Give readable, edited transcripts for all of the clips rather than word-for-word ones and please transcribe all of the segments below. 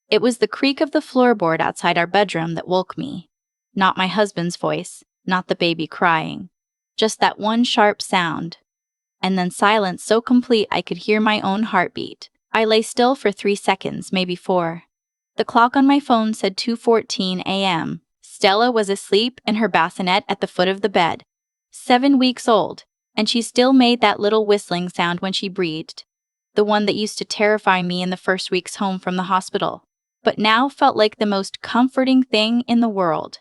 It was the creak of the floorboard outside our bedroom that woke me. Not my husband's voice, not the baby crying. Just that one sharp sound. And then silence so complete I could hear my own heartbeat. I lay still for 3 seconds, maybe 4. The clock on my phone said 2:14 a.m. Stella was asleep in her bassinet at the foot of the bed. 7 weeks old, and she still made that little whistling sound when she breathed. The one that used to terrify me in the first weeks home from the hospital, but now felt like the most comforting thing in the world.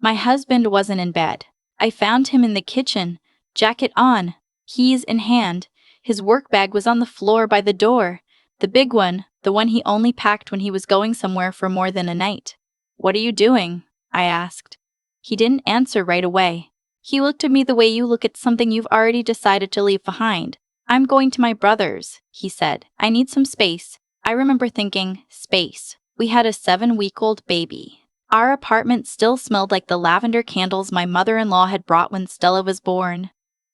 My husband wasn't in bed. I found him in the kitchen, jacket on, keys in hand. His work bag was on the floor by the door. The big one, the one he only packed when he was going somewhere for more than a night. "What are you doing?" I asked. He didn't answer right away. He looked at me the way you look at something you've already decided to leave behind. "I'm going to my brother's," he said. "I need some space." I remember thinking, space. We had a 7-week-old baby. Our apartment still smelled like the lavender candles my mother-in-law had brought when Stella was born.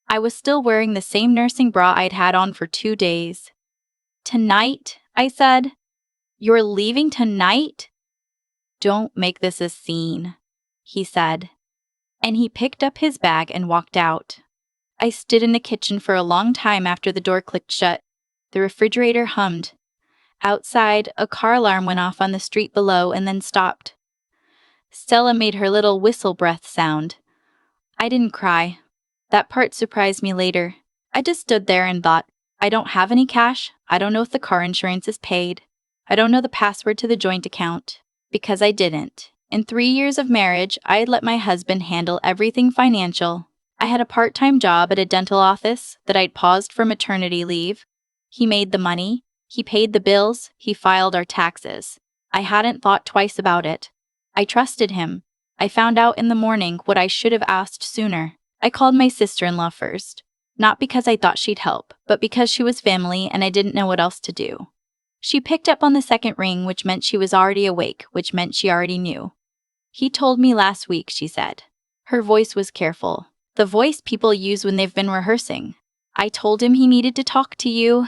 I was still wearing the same nursing bra I'd had on for 2 days. "Tonight?" I said. "You're leaving tonight?" "Don't make this a scene," he said. And he picked up his bag and walked out. I stood in the kitchen for a long time after the door clicked shut. The refrigerator hummed. Outside, a car alarm went off on the street below and then stopped. Stella made her little whistle breath sound. I didn't cry. That part surprised me later. I just stood there and thought, I don't have any cash. I don't know if the car insurance is paid. I don't know the password to the joint account. Because I didn't. In 3 years of marriage, I had let my husband handle everything financial. I had a part-time job at a dental office that I'd paused for maternity leave. He made the money. He paid the bills. He filed our taxes. I hadn't thought twice about it. I trusted him. I found out in the morning what I should have asked sooner. I called my sister-in-law first. Not because I thought she'd help, but because she was family and I didn't know what else to do. She picked up on the second ring, which meant she was already awake, which meant she already knew. "He told me last week," she said. Her voice was careful. The voice people use when they've been rehearsing. "I told him he needed to talk to you."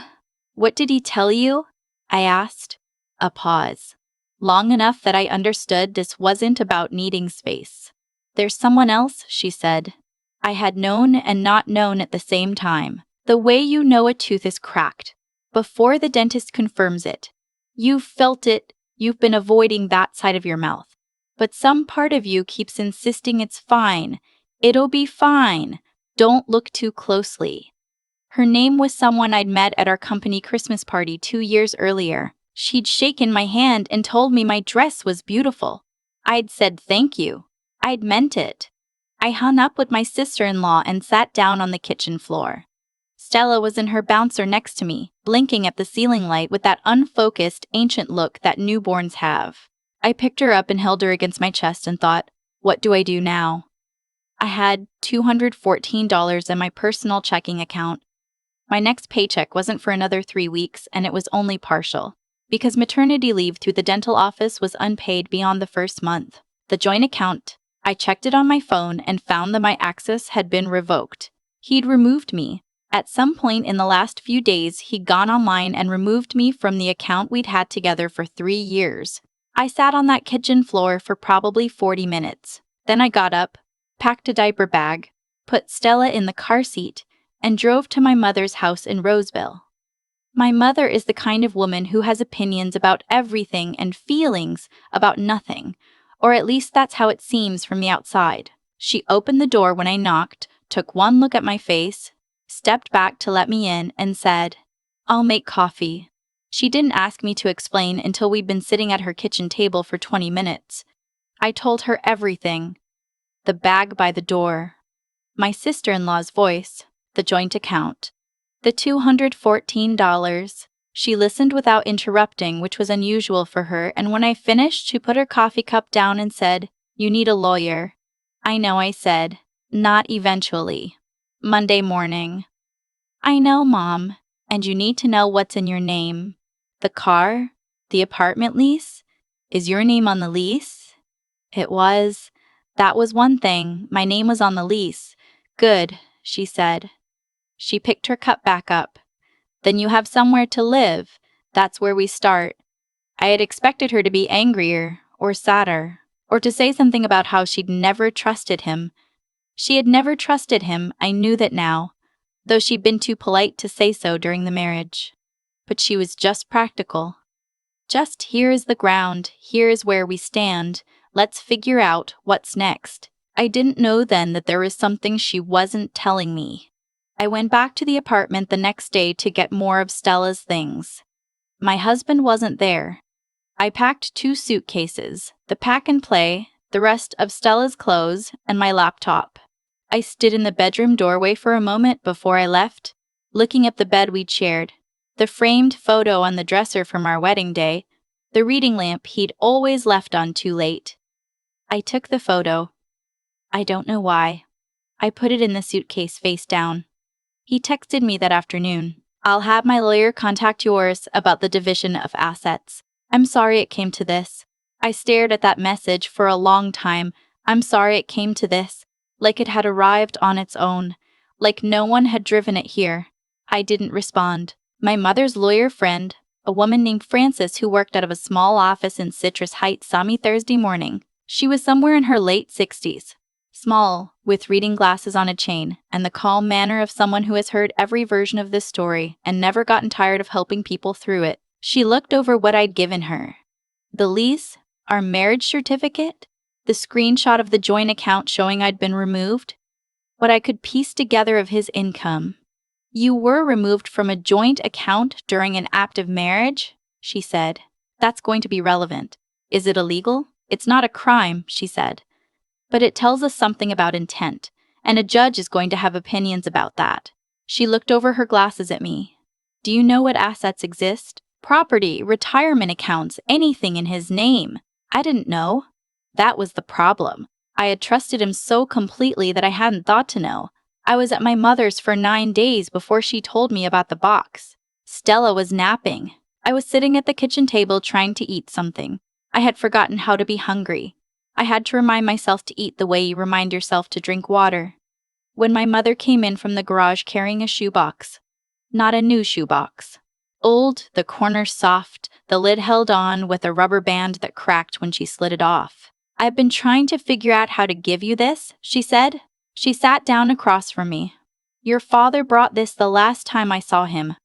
"What did he tell you?" I asked. A pause. Long enough that I understood this wasn't about needing space. "There's someone else," she said. I had known and not known at the same time. The way you know a tooth is cracked. Before the dentist confirms it. You've felt it, you've been avoiding that side of your mouth. But some part of you keeps insisting it's fine. It'll be fine. Don't look too closely. Her name was someone I'd met at our company Christmas party 2 years earlier. She'd shaken my hand and told me my dress was beautiful. I'd said thank you. I'd meant it. I hung up with my sister-in-law and sat down on the kitchen floor. Stella was in her bouncer next to me, blinking at the ceiling light with that unfocused, ancient look that newborns have. I picked her up and held her against my chest and thought, what do I do now? I had $214 in my personal checking account. My next paycheck wasn't for another 3 weeks, and it was only partial, because maternity leave through the dental office was unpaid beyond the first month. The joint account, I checked it on my phone and found that my access had been revoked. He'd removed me. At some point in the last few days, he'd gone online and removed me from the account we'd had together for 3 years. I sat on that kitchen floor for probably 40 minutes. Then I got up, packed a diaper bag, put Stella in the car seat, and drove to my mother's house in Roseville. My mother is the kind of woman who has opinions about everything and feelings about nothing, or at least that's how it seems from the outside. She opened the door when I knocked, took one look at my face, stepped back to let me in, and said, "I'll make coffee." She didn't ask me to explain until we'd been sitting at her kitchen table for 20 minutes. I told her everything. The bag by the door. My sister-in-law's voice. The joint account. The $214. She listened without interrupting, which was unusual for her, and when I finished, she put her coffee cup down and said, "You need a lawyer." "I know," I said. "Not eventually. Monday morning." "I know, Mom. And you need to know what's in your name. The car? The apartment lease? Is your name on the lease?" It was. That was one thing. My name was on the lease. "Good," she said. She picked her cup back up. "Then you have somewhere to live. That's where we start." I had expected her to be angrier, or sadder, or to say something about how she'd never trusted him. She had never trusted him, I knew that now, though she'd been too polite to say so during the marriage. But she was just practical. Just here is the ground, here is where we stand, let's figure out what's next. I didn't know then that there was something she wasn't telling me. I went back to the apartment the next day to get more of Stella's things. My husband wasn't there. I packed 2 suitcases, the pack and play, the rest of Stella's clothes, and my laptop. I stood in the bedroom doorway for a moment before I left, looking at the bed we'd shared, the framed photo on the dresser from our wedding day, the reading lamp he'd always left on too late. I took the photo. I don't know why. I put it in the suitcase face down. He texted me that afternoon. I'll have my lawyer contact yours about the division of assets. I'm sorry it came to this. I stared at that message for a long time. I'm sorry it came to this. Like it had arrived on its own. Like no one had driven it here. I didn't respond. My mother's lawyer friend, a woman named Frances who worked out of a small office in Citrus Heights, saw me Thursday morning. She was somewhere in her late 60s. Small, with reading glasses on a chain, and the calm manner of someone who has heard every version of this story and never gotten tired of helping people through it. She looked over what I'd given her. The lease, our marriage certificate, the screenshot of the joint account showing I'd been removed, what I could piece together of his income. You were removed from a joint account during an active marriage, she said. That's going to be relevant. Is it illegal? It's not a crime, she said. But it tells us something about intent, and a judge is going to have opinions about that. She looked over her glasses at me. Do you know what assets exist? Property, retirement accounts, anything in his name. I didn't know. That was the problem. I had trusted him so completely that I hadn't thought to know. I was at my mother's for 9 days before she told me about the box. Stella was napping. I was sitting at the kitchen table trying to eat something. I had forgotten how to be hungry. I had to remind myself to eat the way you remind yourself to drink water. When my mother came in from the garage carrying a shoebox. Not a new shoebox. Old, the corners soft, the lid held on with a rubber band that cracked when she slid it off. I've been trying to figure out how to give you this, she said. She sat down across from me. Your father brought this the last time I saw him.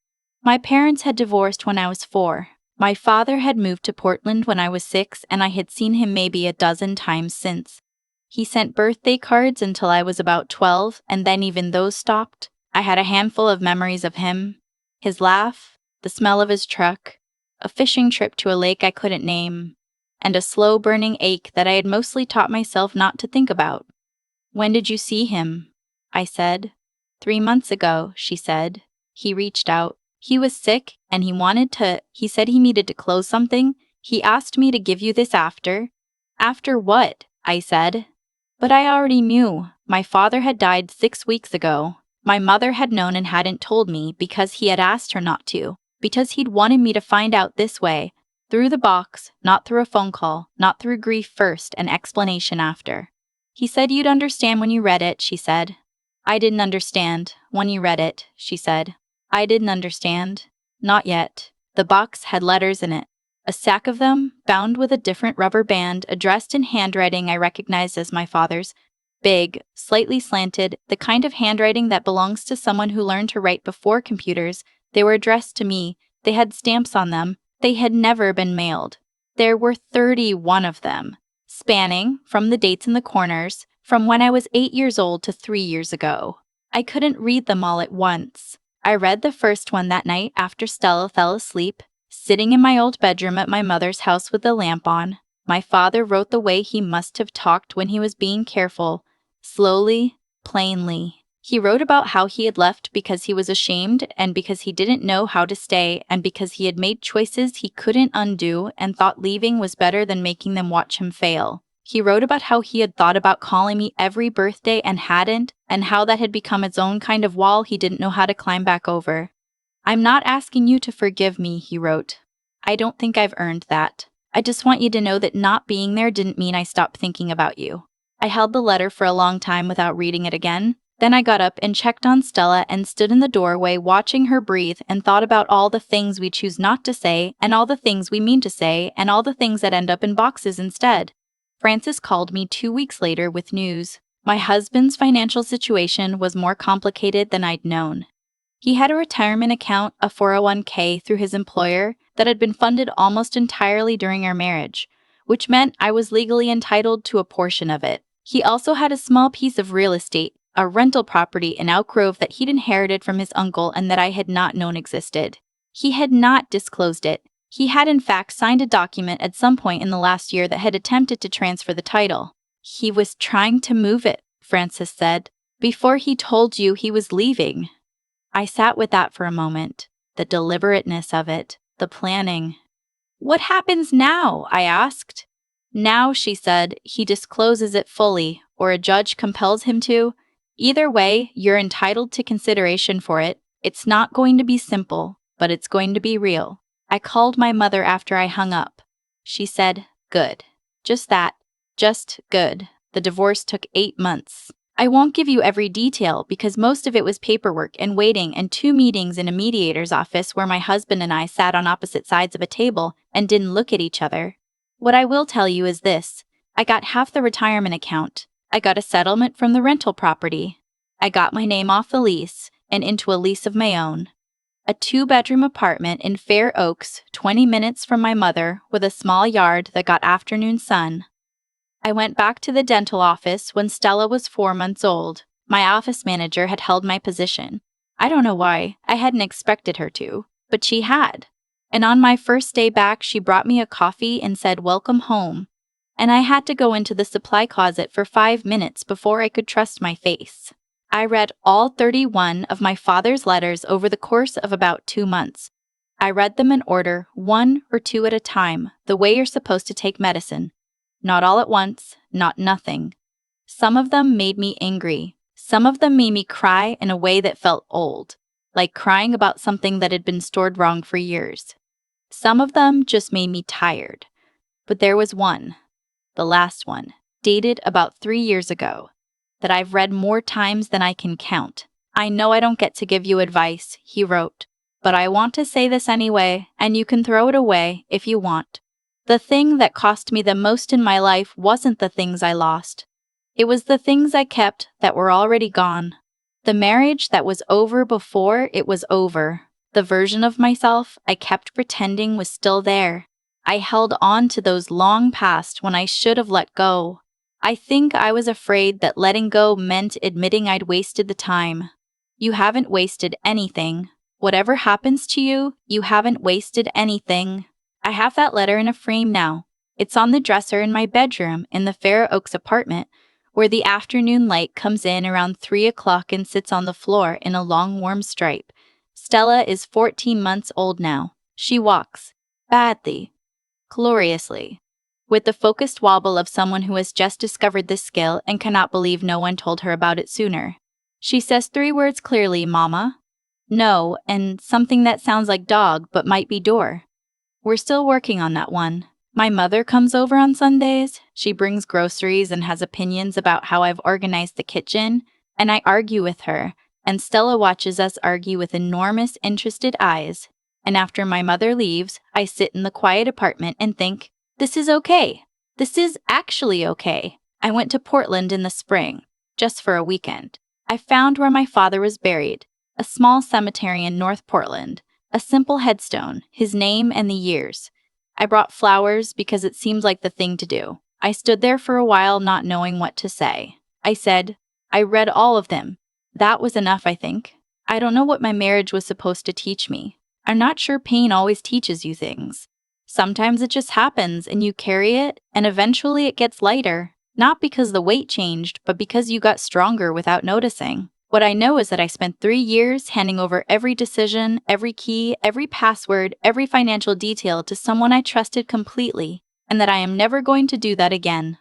My parents had divorced when I was 4. My father had moved to Portland when I was 6, and I had seen him maybe a dozen times since. He sent birthday cards until I was about 12, and then even those stopped. I had a handful of memories of him. His laugh, the smell of his truck, a fishing trip to a lake I couldn't name, and a slow-burning ache that I had mostly taught myself not to think about. When did you see him? I said. 3 months ago, she said. He reached out. He was sick, and he said he needed to close something. He asked me to give you this after. After what? I said. But I already knew. My father had died 6 weeks ago. My mother had known and hadn't told me because he had asked her not to, because he'd wanted me to find out this way, through the box, not through a phone call, not through grief first and explanation after. He said you'd understand when you read it, she said. I didn't understand when you read it, she said. I didn't understand. Not yet. The box had letters in it. A stack of them, bound with a different rubber band, addressed in handwriting I recognized as my father's. Big, slightly slanted, the kind of handwriting that belongs to someone who learned to write before computers. They were addressed to me. They had stamps on them. They had never been mailed. There were 31 of them, spanning from the dates in the corners, from when I was 8 years old to 3 years ago. I couldn't read them all at once. I read the first one that night after Stella fell asleep, sitting in my old bedroom at my mother's house with the lamp on. My father wrote the way he must have talked when he was being careful, slowly, plainly. He wrote about how he had left because he was ashamed and because he didn't know how to stay and because he had made choices he couldn't undo and thought leaving was better than making them watch him fail. He wrote about how he had thought about calling me every birthday and hadn't, and how that had become its own kind of wall he didn't know how to climb back over. I'm not asking you to forgive me, he wrote. I don't think I've earned that. I just want you to know that not being there didn't mean I stopped thinking about you. I held the letter for a long time without reading it again. Then I got up and checked on Stella and stood in the doorway watching her breathe and thought about all the things we choose not to say and all the things we mean to say and all the things that end up in boxes instead. Francis called me 2 weeks later with news. My husband's financial situation was more complicated than I'd known. He had a retirement account, a 401k, through his employer that had been funded almost entirely during our marriage, which meant I was legally entitled to a portion of it. He also had a small piece of real estate, a rental property in Elk Grove that he'd inherited from his uncle and that I had not known existed. He had not disclosed it. He had in fact signed a document at some point in the last year that had attempted to transfer the title. He was trying to move it, Francis said, before he told you he was leaving. I sat with that for a moment, the deliberateness of it, the planning. What happens now? I asked. Now, she said, he discloses it fully, or a judge compels him to. Either way, you're entitled to consideration for it. It's not going to be simple, but it's going to be real. I called my mother after I hung up. She said, good. Just that. Just good. The divorce took 8 months. I won't give you every detail because most of it was paperwork and waiting and 2 meetings in a mediator's office where my husband and I sat on opposite sides of a table and didn't look at each other. What I will tell you is this. I got half the retirement account. I got a settlement from the rental property. I got my name off the lease and into a lease of my own. A 2-bedroom apartment in Fair Oaks, 20 minutes from my mother, with a small yard that got afternoon sun. I went back to the dental office when Stella was 4 months old. My office manager had held my position. I don't know why. I hadn't expected her to, but she had. And on my first day back, she brought me a coffee and said, "Welcome home." And I had to go into the supply closet for 5 minutes before I could trust my face. I read all 31 of my father's letters over the course of about 2 months. I read them in order, 1 or 2 at a time, the way you're supposed to take medicine. Not all at once, not nothing. Some of them made me angry. Some of them made me cry in a way that felt old, like crying about something that had been stored wrong for years. Some of them just made me tired. But there was one, the last one, dated about 3 years ago, that I've read more times than I can count. I know I don't get to give you advice, he wrote, but I want to say this anyway, and you can throw it away if you want. The thing that cost me the most in my life wasn't the things I lost. It was the things I kept that were already gone. The marriage that was over before it was over. The version of myself I kept pretending was still there. I held on to those long past when I should have let go. I think I was afraid that letting go meant admitting I'd wasted the time. You haven't wasted anything. Whatever happens to you, you haven't wasted anything. I have that letter in a frame now. It's on the dresser in my bedroom in the Fair Oaks apartment, where the afternoon light comes in around 3 o'clock and sits on the floor in a long warm stripe. Stella is 14 months old now. She walks. Badly. Gloriously. With the focused wobble of someone who has just discovered this skill and cannot believe no one told her about it sooner. She says 3 words clearly, Mama. No, and something that sounds like dog but might be door. We're still working on that one. My mother comes over on Sundays. She brings groceries and has opinions about how I've organized the kitchen, and I argue with her, and Stella watches us argue with enormous, interested eyes. And after my mother leaves, I sit in the quiet apartment and think, this is okay. This is actually okay. I went to Portland in the spring, just for a weekend. I found where my father was buried, a small cemetery in North Portland. A simple headstone, his name and the years. I brought flowers because it seemed like the thing to do. I stood there for a while not knowing what to say. I said, I read all of them. That was enough, I think. I don't know what my marriage was supposed to teach me. I'm not sure pain always teaches you things. Sometimes it just happens and you carry it and eventually it gets lighter. Not because the weight changed, but because you got stronger without noticing. What I know is that I spent 3 years handing over every decision, every key, every password, every financial detail to someone I trusted completely, and that I am never going to do that again.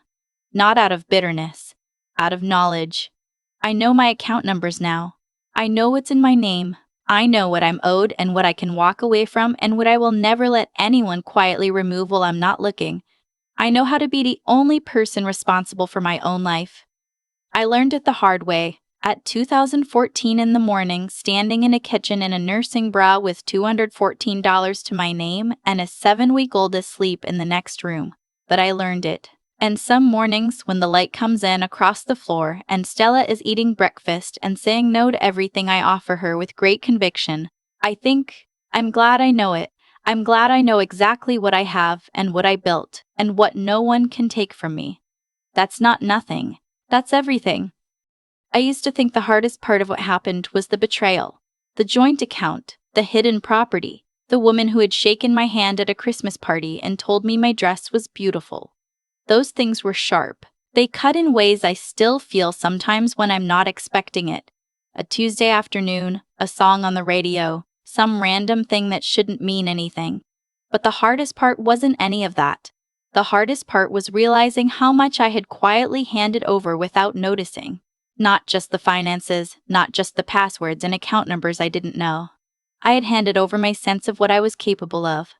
Not out of bitterness, out of knowledge. I know my account numbers now. I know what's in my name. I know what I'm owed and what I can walk away from and what I will never let anyone quietly remove while I'm not looking. I know how to be the only person responsible for my own life. I learned it the hard way. At 2014 in the morning, standing in a kitchen in a nursing bra with $214 to my name and a 7-week-old asleep in the next room. But I learned it. And some mornings when the light comes in across the floor and Stella is eating breakfast and saying no to everything I offer her with great conviction, I think, I'm glad I know it. I'm glad I know exactly what I have and what I built and what no one can take from me. That's not nothing. That's everything. I used to think the hardest part of what happened was the betrayal, the joint account, the hidden property, the woman who had shaken my hand at a Christmas party and told me my dress was beautiful. Those things were sharp. They cut in ways I still feel sometimes when I'm not expecting it. A Tuesday afternoon, a song on the radio, some random thing that shouldn't mean anything. But the hardest part wasn't any of that. The hardest part was realizing how much I had quietly handed over without noticing. Not just the finances, not just the passwords and account numbers I didn't know. I had handed over my sense of what I was capable of.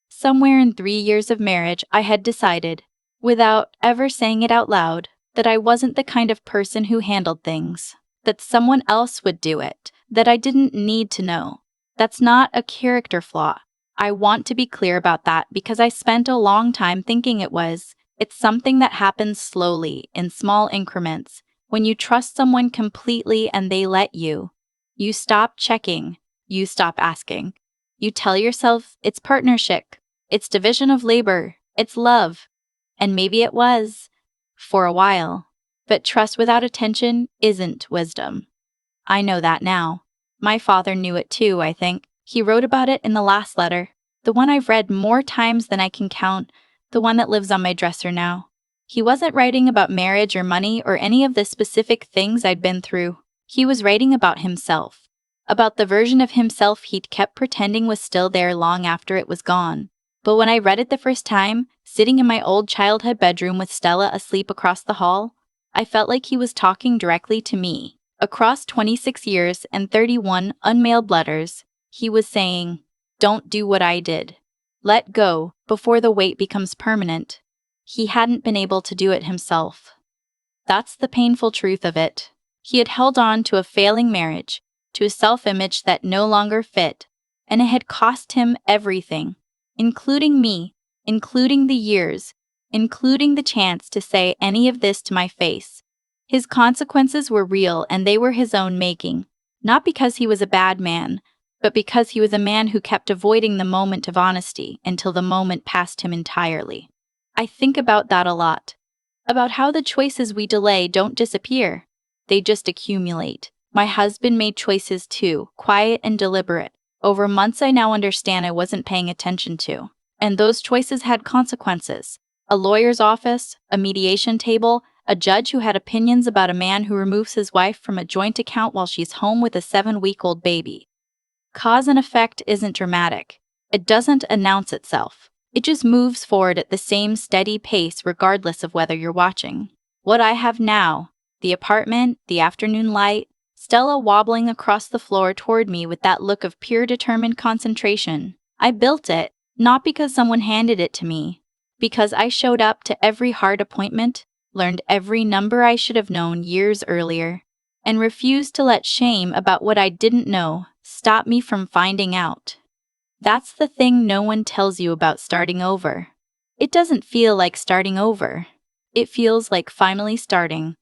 Somewhere in 3 years of marriage, I had decided, without ever saying it out loud, that I wasn't the kind of person who handled things. That someone else would do it, that I didn't need to know. That's not a character flaw. I want to be clear about that because I spent a long time thinking it was. It's something that happens slowly, in small increments. When you trust someone completely and they let you, you stop checking, you stop asking. You tell yourself it's partnership, it's division of labor, it's love. And maybe it was, for a while. But trust without attention isn't wisdom. I know that now. My father knew it too, I think. He wrote about it in the last letter, the one I've read more times than I can count, the one that lives on my dresser now. He wasn't writing about marriage or money or any of the specific things I'd been through. He was writing about himself. About the version of himself he'd kept pretending was still there long after it was gone. But when I read it the first time, sitting in my old childhood bedroom with Stella asleep across the hall, I felt like he was talking directly to me. Across 26 years and 31 unmailed letters, he was saying, "Don't do what I did. Let go before the weight becomes permanent." He hadn't been able to do it himself. That's the painful truth of it. He had held on to a failing marriage, to a self-image that no longer fit, and it had cost him everything, including me, including the years, including the chance to say any of this to my face. His consequences were real and they were his own making, not because he was a bad man, but because he was a man who kept avoiding the moment of honesty until the moment passed him entirely. I think about that a lot. About how the choices we delay don't disappear. They just accumulate. My husband made choices too, quiet and deliberate. Over months I now understand I wasn't paying attention to. And those choices had consequences. A lawyer's office, a mediation table, a judge who had opinions about a man who removes his wife from a joint account while she's home with a 7-week-old baby. Cause and effect isn't dramatic. It doesn't announce itself. It just moves forward at the same steady pace regardless of whether you're watching. What I have now, the apartment, the afternoon light, Stella wobbling across the floor toward me with that look of pure determined concentration. I built it, not because someone handed it to me, because I showed up to every hard appointment, learned every number I should have known years earlier, and refused to let shame about what I didn't know stop me from finding out. That's the thing no one tells you about starting over. It doesn't feel like starting over. It feels like finally starting.